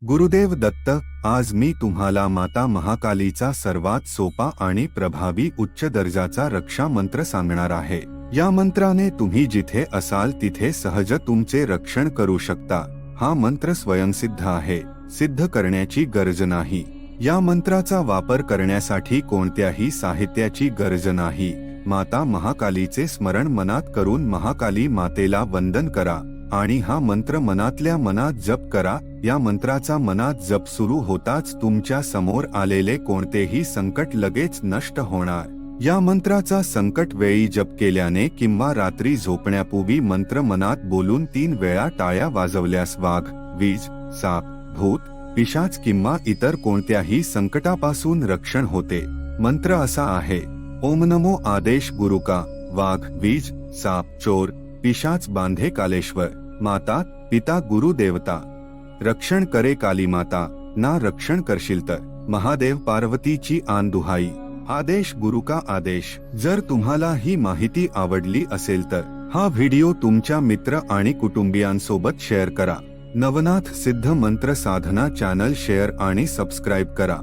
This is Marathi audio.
गुरुदेव दत्त, आज मी तुम्हाला माता महाकालीचा सर्वात सोपा आणि प्रभावी उच्च दर्जाचा रक्षा मंत्र सांगणार आहे। या मंत्राने तुम्ही जिथे असाल तिथे सहज तुमचे रक्षण करू शकता। हा मंत्र स्वयंसिद्ध आहे, सिद्ध करण्याची गरज नाही। या मंत्राचा वापर करण्यासाठी कोणत्याही साहित्याची गरज नाही। माता महाकालीचे स्मरण मनात करून महाकाली मातेला वंदन करा आणि हा मंत्र मनातल्या मनात जप करा। या मंत्राचा मनात जप सुरू होताच तुमच्या समोर आलेले कोणतेही संकट लगेच नष्ट होणार। या मंत्राचा संकट वेळी जप केल्याने किंवा रात्री झोपण्यापूर्वी मंत्र मनात बोलून 3 वेळा टाळ्या वाजवल्यास वाघ, वीज, साप, भूत, पिशाच किंवा इतर कोणत्याही संकटापासून रक्षण होते। मंत्र असा आहे: ओम नमो आदेश गुरुका, वाघ, वीज, साप, चोर, पिशाच बांधे कालेश्वर, माता पिता गुरु देवता, रक्षण करे काली माता, ना रक्षण करशील तर महादेव पार्वतीची आन दुहाई, आदेश गुरु का आदेश। जर तुम्हाला ही माहिती आवडली असेल तर हा व्हिडिओ तुमच्या मित्र आणि कुटुंबियांसोबत शेअर करा। नवनाथ सिद्ध मंत्र साधना चॅनल शेअर आणि सबस्क्राइब करा।